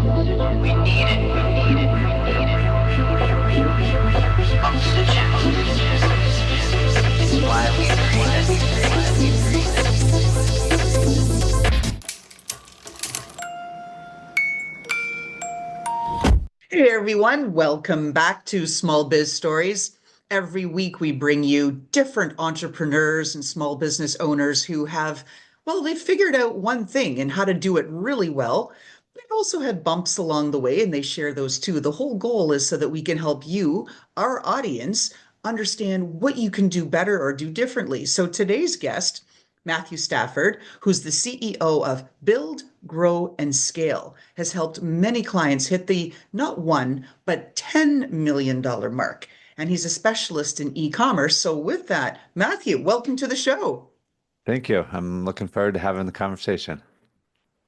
We need it. Oxygen. It's why we Hey everyone, welcome back to Small Biz Stories. Every week we bring you different entrepreneurs and small business owners who have, well, they've figured out one thing and how to do it really well. They've also had bumps along the way and they share those too. The whole goal is so that we can help you, our audience, understand what you can do better or do differently. So today's guest, Matthew Stafford, who's the CEO of Build, Grow, and Scale, has helped many clients hit the not one, but $10 million mark. And he's a specialist in e-commerce. So with that, Matthew, welcome to the show. Thank you. I'm looking forward to having the conversation.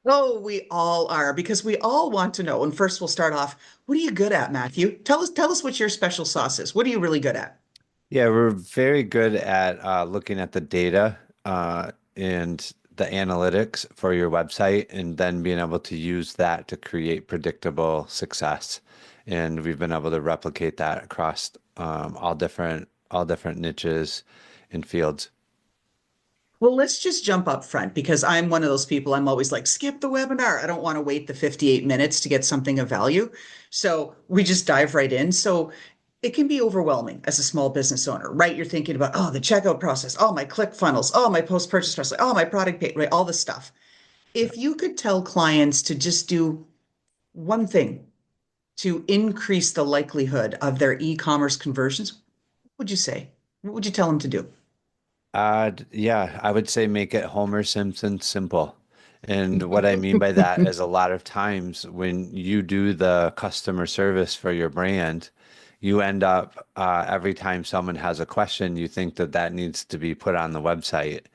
Oh, we all are, because we all want to know. And first we'll start off, what are you good at, Matthew? Tell us what your special sauce is. What are you really good at? Yeah, we're very good at looking at the data and the analytics for your website and then being able to use that to create predictable success. And we've been able to replicate that across all different niches and fields. Well, let's just jump up front because I'm one of those people. I'm always like, skip the webinar. I don't want to wait the 58 minutes to get something of value. So we just dive right in. So it can be overwhelming as a small business owner, right? You're thinking about, oh, the checkout process, oh, my click funnels, oh, my post-purchase process, oh, my product page, right? All this stuff. If you could tell clients to just do one thing to increase the likelihood of their e-commerce conversions, what would you say? What would you tell them to do? Yeah, I would say make it Homer Simpson simple. And what I mean by that is a lot of times when you do the customer service for your brand, you end up every time someone has a question, you think that that needs to be put on the website.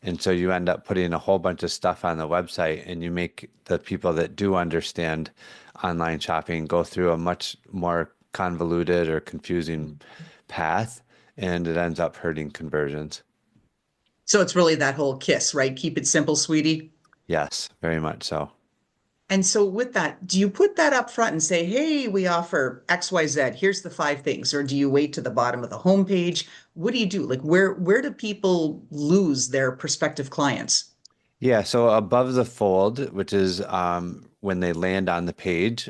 And so you end up putting a whole bunch of stuff on the website and you make the people that do understand online shopping go through a much more convoluted or confusing path, and it ends up hurting conversions. So it's really that whole kiss, right? Keep it simple, sweetie. Yes, very much so. And so with that, do you put that up front and say, hey, we offer XYZ, here's the five things, or do you wait to the bottom of the homepage? What do you do? Like where do people lose their prospective clients? Yeah, so above the fold, which is when they land on the page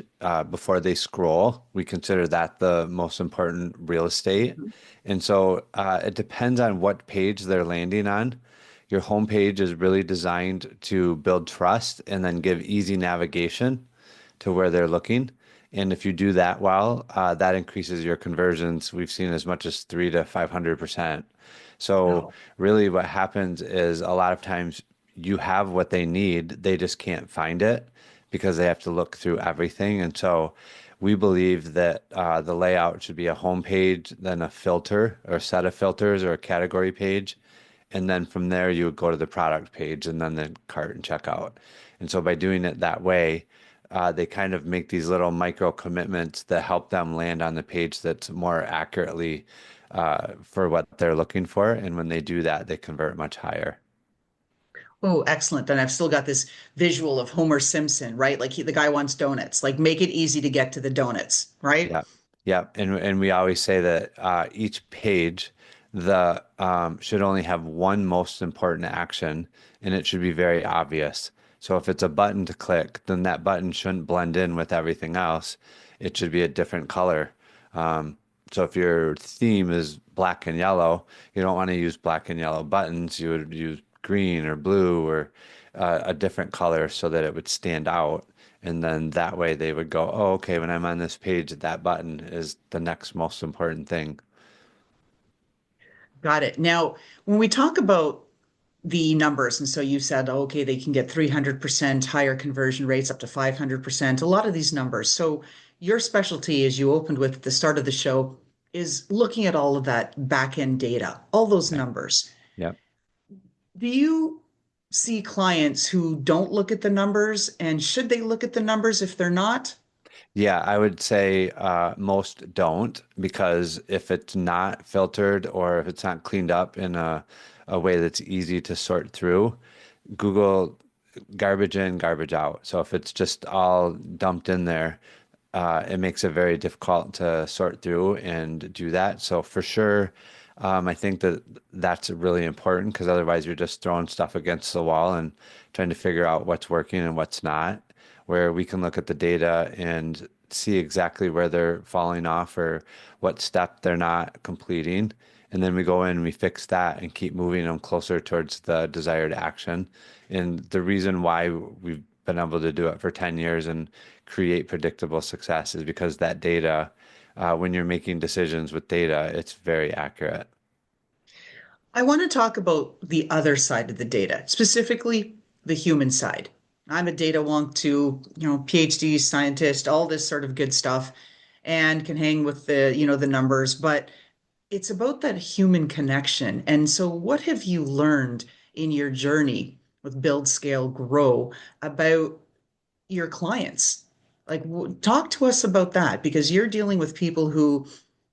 before they scroll, we consider that the most important real estate. And so it depends on what page they're landing on. Your homepage is really designed to build trust and then give easy navigation to where they're looking. And if you do that well, that increases your conversions. We've seen as much as 3 to 500%. So Wow. really what happens is a lot of times you have what they need, they just can't find it because they have to look through everything. And so we believe that the layout should be a home page, then a filter or a set of filters or a category page. And then from there, you would go to the product page and then the cart and checkout. And so by doing it that way, they kind of make these little micro commitments that help them land on the page that's more accurately for what they're looking for. And when they do that, they convert much higher. Oh, excellent. And I've still got this visual of Homer Simpson, right? Like the guy wants donuts. Like make it easy to get to the donuts, right? Yeah. Yeah. And we always say that each page the should only have one most important action and it should be very obvious. So if it's a button to click, then that button shouldn't blend in with everything else. It should be a different color. So if your theme is black and yellow, you don't want to use black and yellow buttons. You would use green or blue or a different color so that it would stand out. And then that way they would go, oh, okay, when I'm on this page, that button is the next most important thing. Got it. Now, when we talk about the numbers, and so you said, oh, okay, they can get 300% higher conversion rates up to 500%, a lot of these numbers. So your specialty, as you opened with at the start of the show, is looking at all of that back end data, all those Right. numbers. Yeah. Do you see clients who don't look at the numbers? And should they look at the numbers if they're not? Yeah, I would say most don't because if it's not filtered or if it's not cleaned up in a way that's easy to sort through, Google garbage in, garbage out. So if it's just all dumped in there, it makes it very difficult to sort through and do that. So for sure, I think that that's really important because otherwise you're just throwing stuff against the wall and trying to figure out what's working and what's not. Where we can look at the data and see exactly where they're falling off or what step they're not completing. And then we go in and we fix that and keep moving them closer towards the desired action. And the reason why we've been able to do it for 10 years and create predictable success is because that data, when you're making decisions with data, it's very accurate. I want to talk about the other side of the data, specifically the human side. I'm a data wonk too, PhD scientist, all this sort of good stuff, and can hang with the numbers, but it's about that human connection. And so what have you learned in your journey with Build, Scale, Grow about your clients? Like, talk to us about that because you're dealing with people who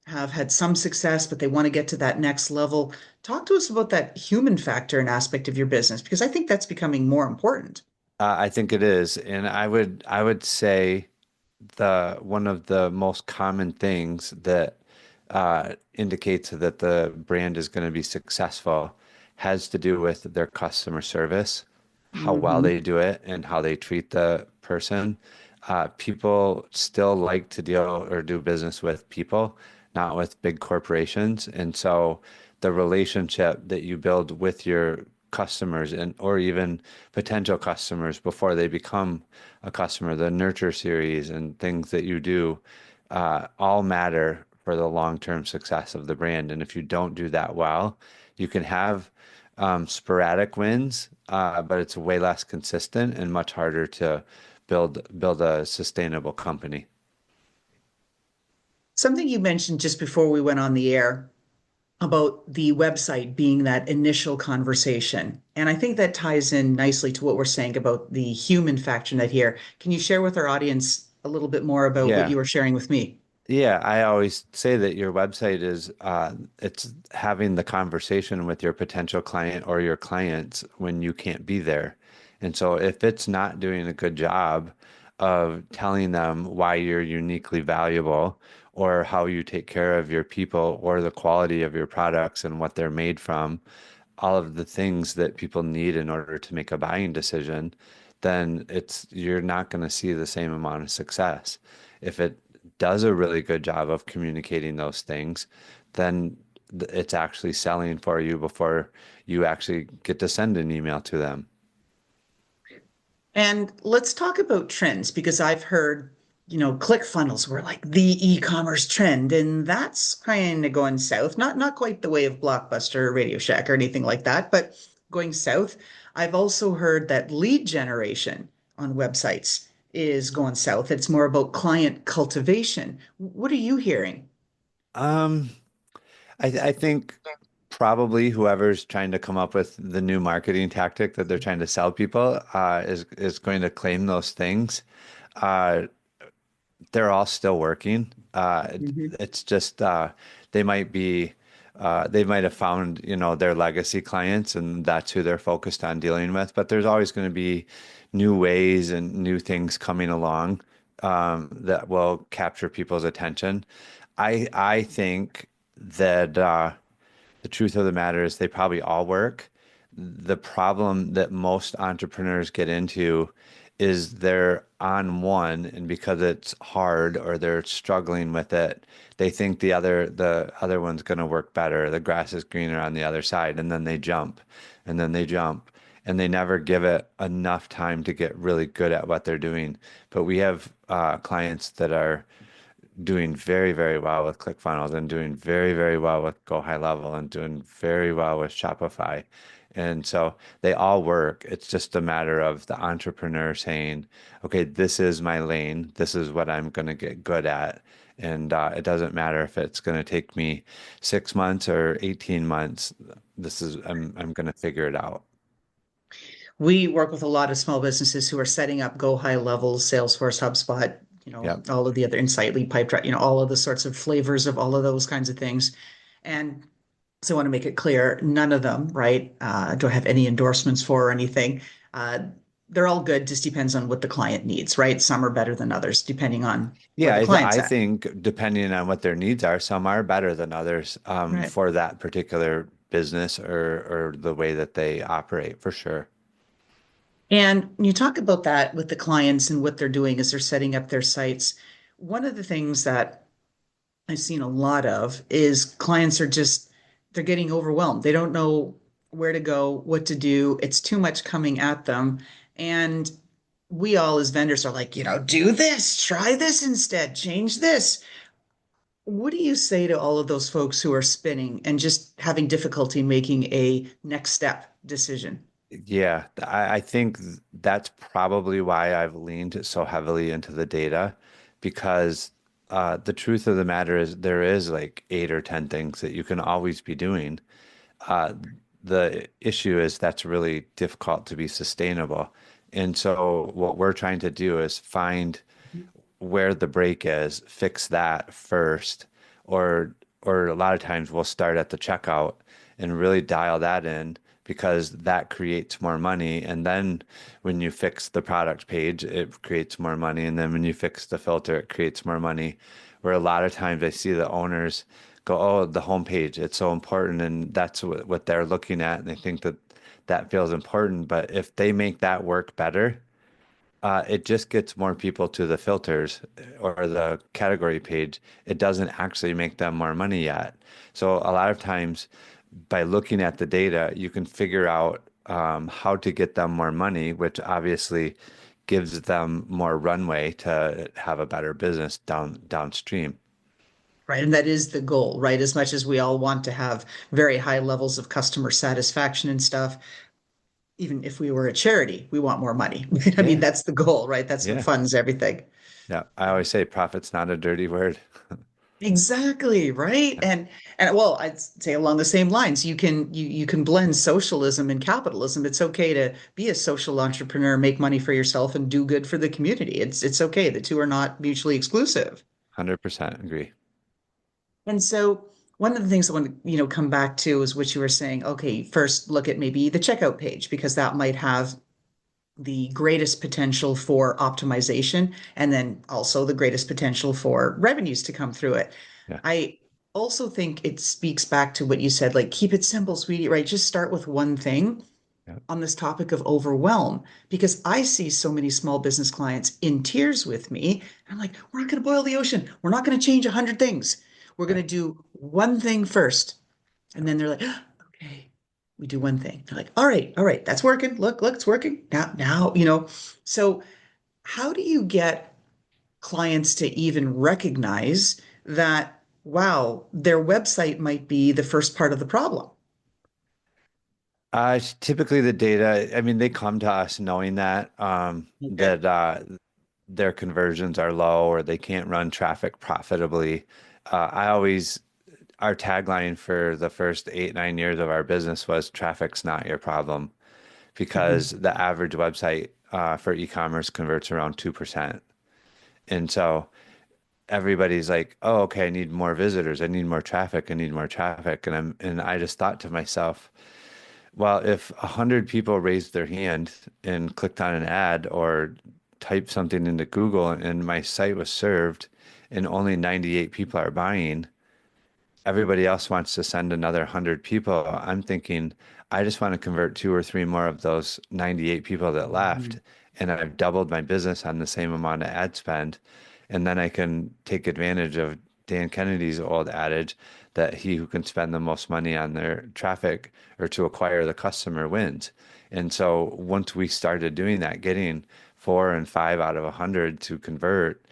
have had some success, but they want to get to that next level. Talk to us about that human factor and aspect of your business because I think that's becoming more important. I think it is, and I would say the one of the most common things that indicates that the brand is going to be successful has to do with their customer service, how well Mhm. they do it, and how they treat the person. People still like to deal or do business with people, not with big corporations. And so the relationship that you build with your customers and or even potential customers before they become a customer, the nurture series and things that you do, all matter for the long-term success of the brand. And if you don't do that well, you can have sporadic wins, but it's way less consistent and much harder to build a sustainable company. Something you mentioned just before we went on the air about the website being that initial conversation. And I think that ties in nicely to what we're saying about the human factor net here. Can you share with our audience a little bit more about what Yeah. you were sharing with me? Yeah, I always say that your website is it's having the conversation with your potential client or your clients when you can't be there. And so if it's not doing a good job of telling them why you're uniquely valuable or how you take care of your people or the quality of your products and what they're made from, all of the things that people need in order to make a buying decision, then it's you're not going to see the same amount of success. If it does a really good job of communicating those things, then it's actually selling for you before you actually get to send an email to them. And let's talk about trends because I've heard, ClickFunnels were like the e-commerce trend, and that's kind of going south. Not quite the way of Blockbuster or Radio Shack or anything like that, but going south. I've also heard that lead generation on websites is going south. It's more about client cultivation. What are you hearing? Um, I think probably whoever's trying to come up with the new marketing tactic that they're trying to sell people is going to claim those things. Uh, they're all still working. Mhm. It's just they might be they might have found, their legacy clients and that's who they're focused on dealing with. But there's always going to be new ways and new things coming along that will capture people's attention. I think that the truth of the matter is they probably all work. The problem that most entrepreneurs get into is they're on one, and because it's hard or they're struggling with it, they think the other one's going to work better. The grass is greener on the other side, and then they jump, and then they jump, and they never give it enough time to get really good at what they're doing. But we have clients that are doing very, very well with ClickFunnels and doing very, very well with Go High Level and doing very well with Shopify. And so they all work. It's just a matter of the entrepreneur saying, okay, this is my lane. This is what I'm going to get good at. And it doesn't matter if it's going to take me 6 months or 18 months. I'm going to figure it out. We work with a lot of small businesses who are setting up Go High Levels, Salesforce, HubSpot, Yep. all of the other Insightly, Pipedrive, all of the sorts of flavors of all of those kinds of things. And so I want to make it clear, none of them, right, do I have any endorsements for or anything. Uh, they're all good, just depends on what the client needs, right? Some are better than others, depending on where Yeah, the I client's at. think depending on what their needs are, some are better than others Right. for that particular business or the way that they operate, for sure. And when you talk about that with the clients and what they're doing as they're setting up their sites, one of the things that I've seen a lot of is clients are just, they're getting overwhelmed. They don't know where to go, what to do. It's too much coming at them. And we all as vendors are like, do this, try this instead, change this. What do you say to all of those folks who are spinning and just having difficulty making a next step decision? Yeah, I think that's probably why I've leaned so heavily into the data because the truth of the matter is there is like 8 or 10 things that you can always be doing. Uh, the issue is that's really difficult to be sustainable. And so what we're trying to do is find where the break is, fix that first, or a lot of times we'll start at the checkout and really dial that in because that creates more money. And then when you fix the product page, it creates more money. And then when you fix the filter, it creates more money. Where a lot of times I see the owners go, oh, the homepage, it's so important. And that's what they're looking at. And they think that that feels important. But if they make that work better, it just gets more people to the filters or the category page. It doesn't actually make them more money yet. So a lot of times, by looking at the data, you can figure out how to get them more money, which obviously gives them more runway to have a better business downstream. Right. And that is the goal, right? As much as we all want to have very high levels of customer satisfaction and stuff, even if we were a charity, we want more money. I mean, Yeah, that's the goal, right? That's what yeah, funds everything. yeah. I always say profit's not a dirty word. Exactly, right? And well, I'd say along the same lines, you can blend socialism and capitalism. It's okay to be a social entrepreneur, make money for yourself and do good for the community. It's okay. The two are not mutually exclusive. 100% agree. And so one of the things I want to, come back to is what you were saying. Okay, first look at maybe the checkout page because that might have the greatest potential for optimization and then also the greatest potential for revenues to come through it. Yeah, I also think it speaks back to what you said, like keep it simple, sweetie, right? Just start with one thing yeah, on this topic of overwhelm because I see so many small business clients in tears with me. I'm like, we're not going to boil the ocean. We're not going to change 100 things. We're going right. to do one thing first. And then they're like, okay, we do one thing. They're like, all right, that's working. Look, it's working. Now. So how do you get clients to even recognize that, wow, their website might be the first part of the problem? Typically the data, I mean, they come to us knowing that Okay. their conversions are low or they can't run traffic profitably. I always, our tagline for the first 8, 9 years of our business was traffic's not your problem because Mhm. the average website for e-commerce converts around 2%. And so everybody's like, oh, okay, I need more visitors. I need more traffic. I need more traffic. And I just thought to myself, well, if 100 people raised their hand and clicked on an ad or typed something into Google and my site was served and only 98 people are buying, everybody else wants to send another 100 people. I'm thinking, I just want to convert 2 or 3 more of those 98 people that left, Mhm. and I've doubled my business on the same amount of ad spend. And then I can take advantage of Dan Kennedy's old adage that he who can spend the most money on their traffic or to acquire the customer wins. And so once we started doing that, getting 4 and 5 out of 100 to convert,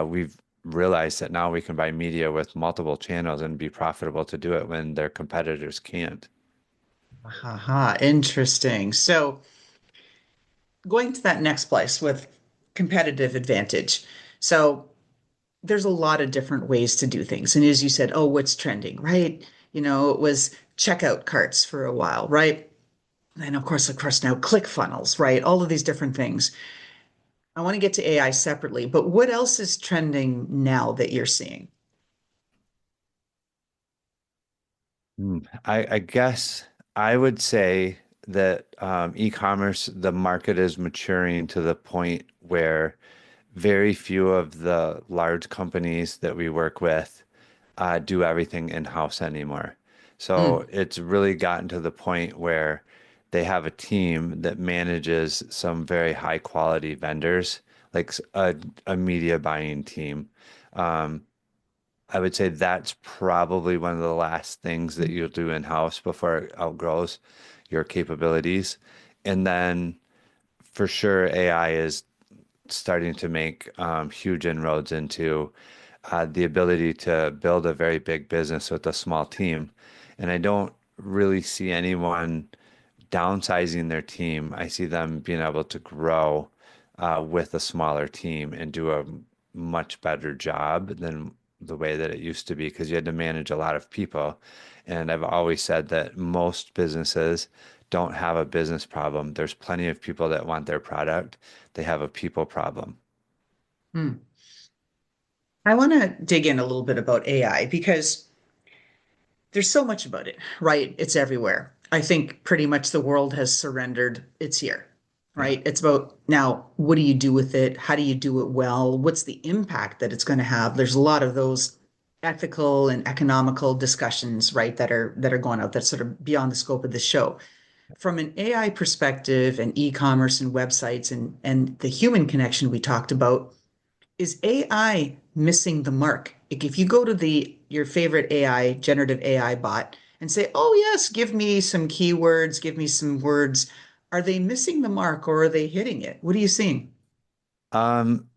we've realized that now we can buy media with multiple channels and be profitable to do it when their competitors can't. Haha, interesting. So going to that next place with competitive advantage. So there's a lot of different ways to do things. And as you said, oh, what's trending, right? It was checkout carts for a while, right? And of course, now click funnels, right? All of these different things. I want to get to AI separately, but what else is trending now that you're seeing? I guess I would say that e-commerce, the market is maturing to the point where very few of the large companies that we work with do everything in-house anymore. So Mm, it's really gotten to the point where they have a team that manages some very high quality vendors, like a media buying team. Um, I would say that's probably one of the last things that you'll do in-house before it outgrows your capabilities. And then for sure, AI is starting to make huge inroads into the ability to build a very big business with a small team. And I don't really see anyone downsizing their team. I see them being able to grow with a smaller team and do a much better job than the way that it used to be because you had to manage a lot of people. And I've always said that most businesses don't have a business problem. There's plenty of people that want their product. They have a people problem. mm. I want to dig in a little bit about AI because there's so much about it, right? It's everywhere. I think pretty much the world has surrendered. It's here, Yeah. right? It's about now, what do you do with it? How do you do it well? What's the impact that it's going to have? There's a lot of those ethical and economical discussions, right, that are going out that's sort of beyond the scope of the show. From an AI perspective and e-commerce and websites and the human connection we talked about, is AI missing the mark? Like if you go to the your favorite AI, generative AI bot and say, "Oh yes, give me some keywords, give me some words," are they missing the mark or are they hitting it? What are you seeing?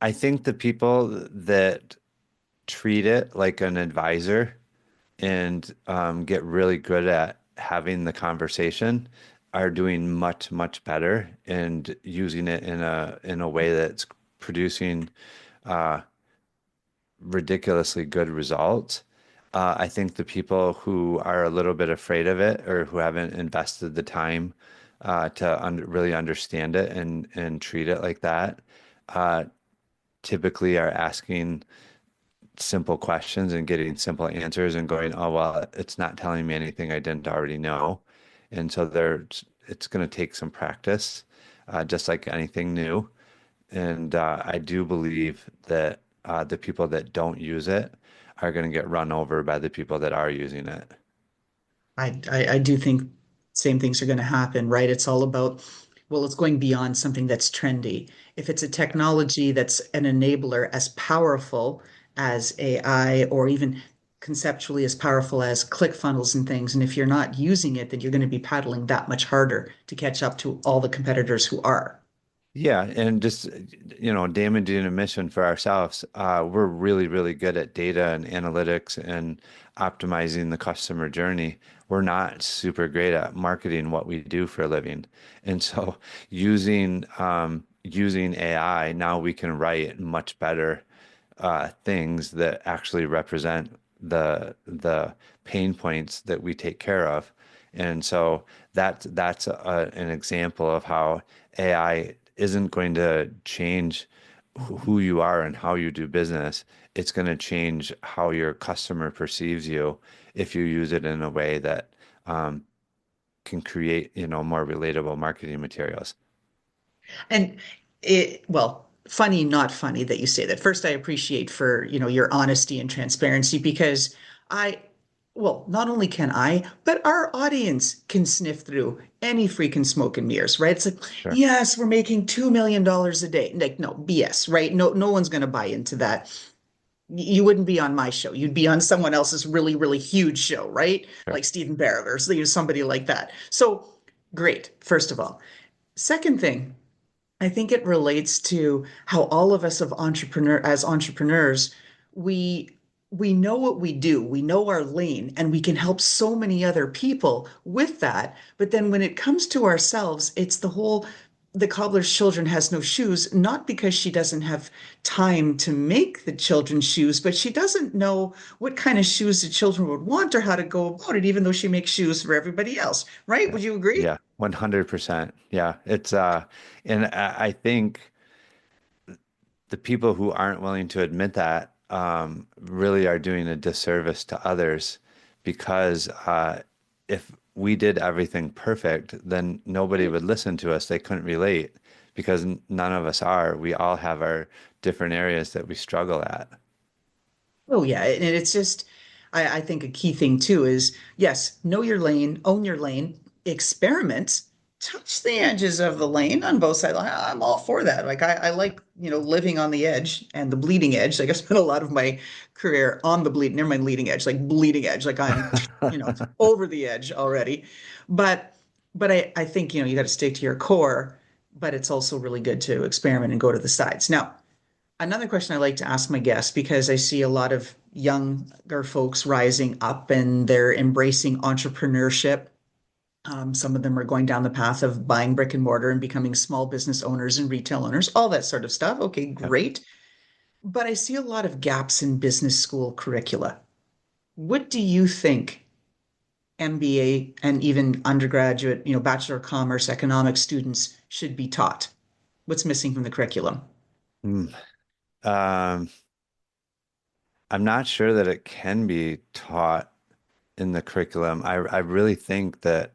I think the people that treat it like an advisor and get really good at having the conversation are doing much, much better and using it in a way that's producing uh, ridiculously good results. I think the people who are a little bit afraid of it or who haven't invested the time to really understand it and treat it like that uh, typically are asking simple questions and getting simple answers and going, oh, well, it's not telling me anything I didn't already know. And so it's going to take some practice, just like anything new. And I do believe that the people that don't use it are going to get run over by the people that are using it. I do think same things are going to happen, right? It's all about, well, it's going beyond something that's trendy. If it's a technology that's an enabler as powerful as AI or even conceptually as powerful as ClickFunnels and things, and if you're not using it, then you're going to be paddling that much harder to catch up to all the competitors who are. Yeah, and just damaging a mission for ourselves. We're really, really good at data and analytics and optimizing the customer journey. We're not super great at marketing what we do for a living. And so using AI, now we can write much better things that actually represent the pain points that we take care of. And so that's an example of how AI isn't going to change who you are and how you do business. It's going to change how your customer perceives you if you use it in a way that can create, more relatable marketing materials. And well, funny, not funny that you say that. First, I appreciate for, your honesty and transparency because I, well, not only can I, but our audience can sniff through any freaking smoke and mirrors, right? It's like, Sure. yes, we're making $2 million a day. Like, no, BS, right? No one's going to buy into that. You wouldn't be on my show. You'd be on someone else's really, really huge show, right? Sure. Like Stephen Barrett or somebody like that. So great, first of all. Second thing, I think it relates to how all of us as entrepreneurs, we we know what we do, we know our lane, and we can help so many other people with that. But then when it comes to ourselves, it's the cobbler's children has no shoes, not because she doesn't have time to make the children's shoes, but she doesn't know what kind of shoes the children would want or how to go about it, even though she makes shoes for everybody else, right? Yeah. Would you agree? Yeah. 100%. Yeah. And I think the people who aren't willing to admit that really are doing a disservice to others because if we did everything perfect, then nobody would listen to us. They couldn't relate because none of us are. We all have our different areas that we struggle at. Oh yeah, and it's just I think a key thing too is yes, know your lane, own your lane, experiment, touch the edges of the lane on both sides. I'm all for that. Like I like, living on the edge and the bleeding edge. Like I spent a lot of my career on the never mind leading edge, like bleeding edge, like I'm, over the edge already. But I think, you got to stick to your core, but it's also really good to experiment and go to the sides. Now, another question I like to ask my guests, because I see a lot of younger folks rising up and they're embracing entrepreneurship. Some of them are going down the path of buying brick and mortar and becoming small business owners and retail owners, all that sort of stuff. Okay, Yep. great. But I see a lot of gaps in business school curricula. What do you think MBA and even undergraduate, Bachelor of Commerce, economics students should be taught? What's missing from the curriculum? Mm. Um, I'm not sure that it can be taught in the curriculum. I really think that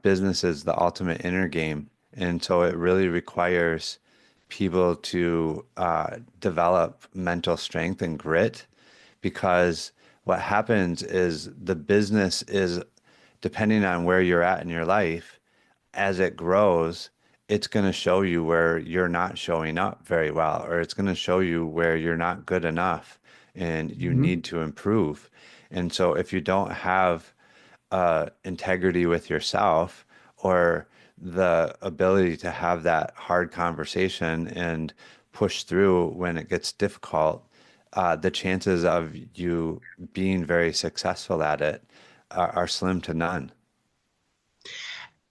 business is the ultimate inner game. And so it really requires people to develop mental strength and grit because what happens is the business is, depending on where you're at in your life, as it grows, it's going to show you where you're not showing up very well, or it's going to show you where you're not good enough and you Mhm. need to improve. And so if you don't have integrity with yourself or the ability to have that hard conversation and push through when it gets difficult, the chances of you being very successful at it are slim to none.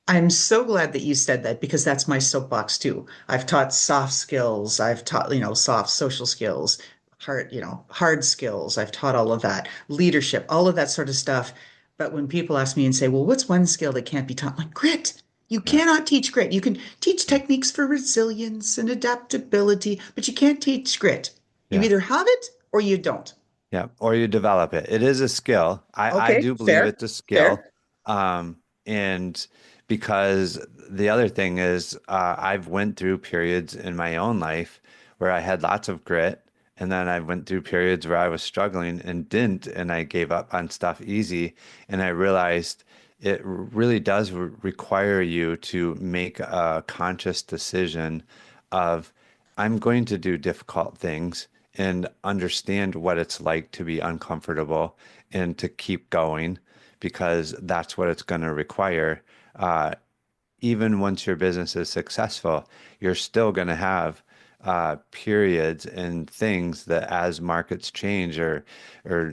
I'm so glad that you said that because that's my soapbox too. I've taught soft skills, I've taught, soft social skills, hard skills. I've taught all of that, leadership, all of that sort of stuff. But when people ask me and say, well, what's one skill that can't be taught? I'm like, grit. You Yeah. cannot teach grit. You can teach techniques for resilience and adaptability, but you can't teach grit. You Yeah. either have it or you don't. Yeah, or you develop it. It is a skill. I Okay, do believe fair, it's a skill. fair. And because the other thing is, I've went through periods in my own life where I had lots of grit, and then I went through periods where I was struggling and didn't, and I gave up on stuff easy. And I realized it really does require you to make a conscious decision of, I'm going to do difficult things and understand what it's like to be uncomfortable and to keep going because that's what it's going to require. Uh, Even once your business is successful, you're still going to have periods and things that as markets change or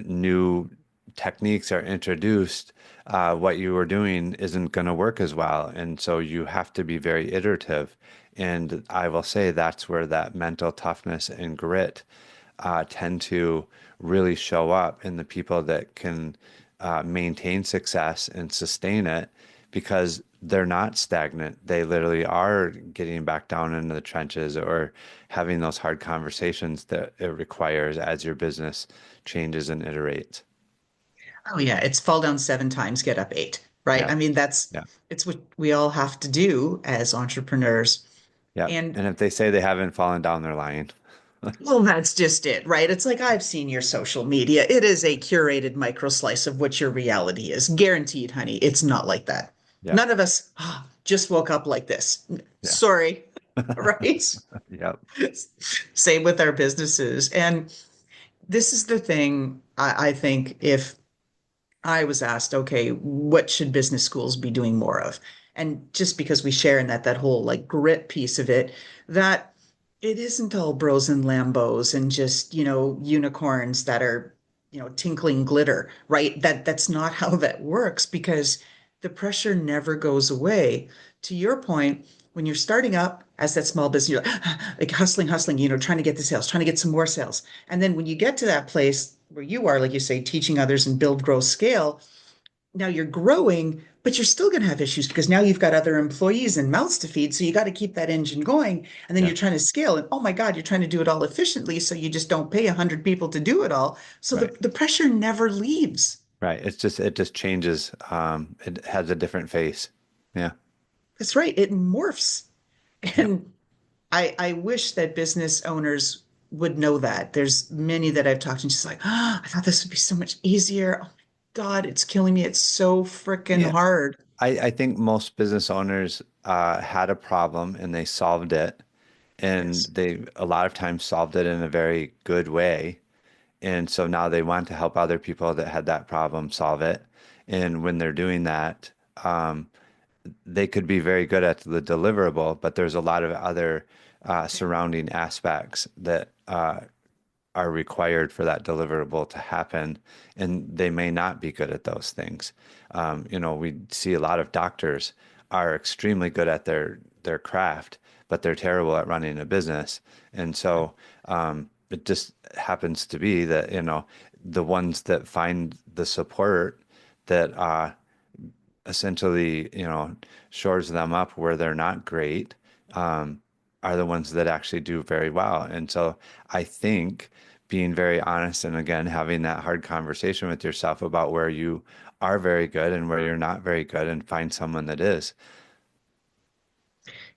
new techniques are introduced, what you were doing isn't going to work as well. And so you have to be very iterative. And I will say that's where that mental toughness and grit tend to really show up in the people that can maintain success and sustain it because they're not stagnant. They literally are getting back down into the trenches or having those hard conversations that it requires as your business changes and iterates. Oh yeah, it's fall down seven times, get up eight, right? Yeah. I mean, Yeah. it's what we all have to do as entrepreneurs. Yeah. And And if they say they haven't fallen down, they're lying. well, that's just it, right? It's like I've seen your social media. It is a curated micro slice of what your reality is. Guaranteed, honey. It's not like that. Yeah. None of us just woke up like this. Yeah. Sorry, right? Yep. Same with our businesses. And this is the thing I think if I was asked, okay, what should business schools be doing more of? And just because we share in that whole like grit piece of it, that it isn't all bros and Lambos and just, unicorns that are, tinkling glitter, right? That's not how that works because the pressure never goes away. To your point, when you're starting up as that small business, you're like hustling, hustling, trying to get the sales, trying to get some more sales. And then when you get to that place where you are, like you say, teaching others and build, grow, scale, now you're growing, but you're still going to have issues because now you've got other employees and mouths to feed. So you got to keep that engine going. And then Yeah. you're trying to scale. And oh my God, you're trying to do it all efficiently. So you just don't pay 100 people to do it all. So Right. the pressure never leaves. Right. It just changes. It has a different face. Yeah. That's right. It morphs. Yeah. And I wish that business owners would know that. There's many that I've talked to and just like, oh, I thought this would be so much easier. Oh my God, it's killing me. It's so freaking Yeah. hard. I think most business owners had a problem and they solved it. And Yes. they a lot of times solved it in a very good way. And so now they want to help other people that had that problem solve it. And when they're doing that, they could be very good at the deliverable, but there's a lot of other surrounding aspects that are required for that deliverable to happen, and they may not be good at those things. We see a lot of doctors are extremely good at their craft, but they're terrible at running a business. And so it just happens to be that, the ones that find the support that essentially, shores them up where they're not great, um, are the ones that actually do very well. And so I think being very honest and again, having that hard conversation with yourself about where you are very good and where you're not very good and find someone that is.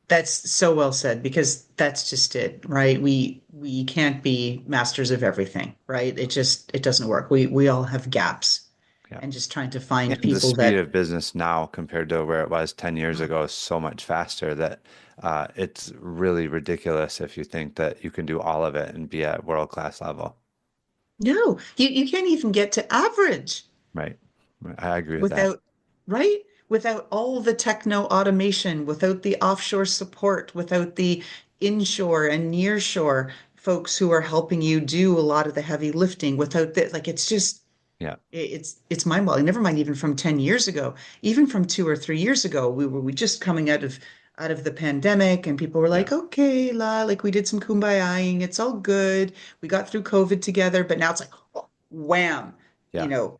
That's so well said because that's just it, right? We can't be masters of everything, right? It doesn't work. We all have gaps Yeah. and just trying to find And the people speed that, of business now compared to where it was 10 years ago is so much faster that it's really ridiculous if you think that you can do all of it and be at world-class level. no, you can't even get to average. Right. I agree with that. Without, right? Without all the techno automation, without the offshore support, without the inshore and nearshore folks who are helping you do a lot of the heavy lifting, without that, like it's just Yeah. it's mind-boggling. Never mind even from 10 years ago, even from 2 or 3 years ago, we just coming out of the pandemic and people were Yeah. like, okay, like we did some kumbayaing, it's all good. We got through COVID together, but now it's like, oh, wham, you Yeah. know,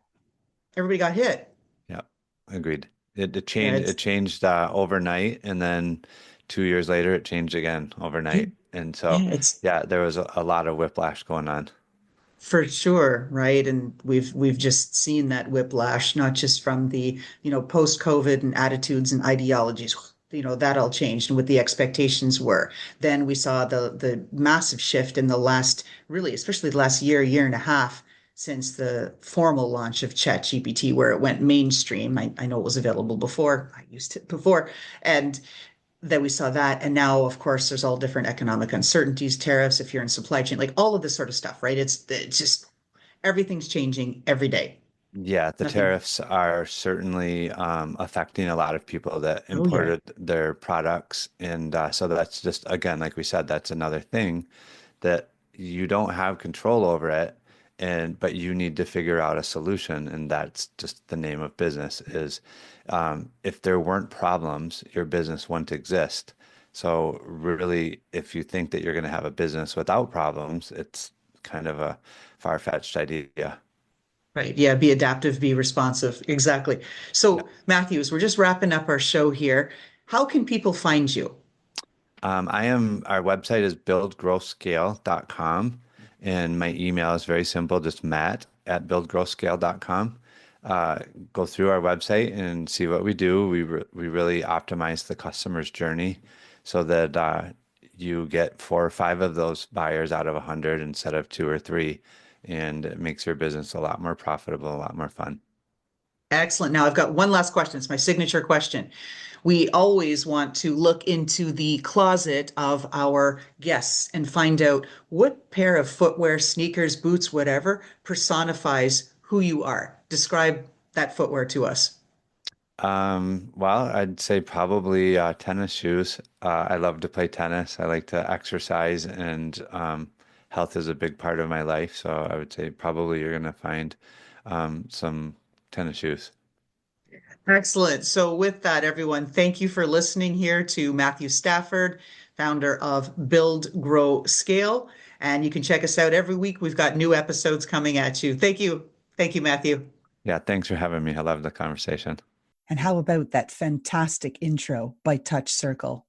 everybody got hit. Yeah. Agreed. It Yeah, changed it changed overnight, and then 2 years later it changed again yeah, overnight. And so yeah, it's yeah, there was a lot of whiplash going on. for sure, right? And we've just seen that whiplash, not just from the, post-COVID and attitudes and ideologies. That all changed and what the expectations were. Then we saw the massive shift in the last, really, especially the last year and a half since the formal launch of ChatGPT, where it went mainstream. I know it was available before. I used it before. And that we saw that. And now, of course, there's all different economic uncertainties, tariffs, if you're in supply chain, like all of this sort of stuff, right? It's just everything's changing every day. Yeah, the Nothing. tariffs are certainly affecting a lot of people that Oh, yeah. imported their products. And so that's just, again, like we said, that's another thing that you don't have control over it. But you need to figure out a solution. And that's just the name of business is if there weren't problems, your business wouldn't exist. So really, if you think that you're going to have a business without problems, it's kind of a far-fetched idea. Right. Yeah. Be adaptive, be responsive. Exactly. So, Matthews, we're just wrapping up our show here. How can people find you? Our website is buildgrowscale.com, and my email is very simple, just matt@buildgrowscale.com. Go through our website and see what we do. We really optimize the customer's journey so that you get 4 or 5 of those buyers out of 100 instead of 2 or 3, and it makes your business a lot more profitable, a lot more fun. Excellent. Now, I've got one last question. It's my signature question. We always want to look into the closet of our guests and find out what pair of footwear, sneakers, boots, whatever, personifies who you are. Describe that footwear to us. Well, I'd say probably tennis shoes. I love to play tennis. I like to exercise, and health is a big part of my life. So I would say probably you're going to find some tennis shoes. Excellent. So, with that, everyone, thank you for listening here to Matthew Stafford, founder of Build, Grow, Scale. And you can check us out every week. We've got new episodes coming at you. Thank you. Thank you, Matthew. Yeah, thanks for having me. I love the conversation. And how about that fantastic intro by Touch Circle?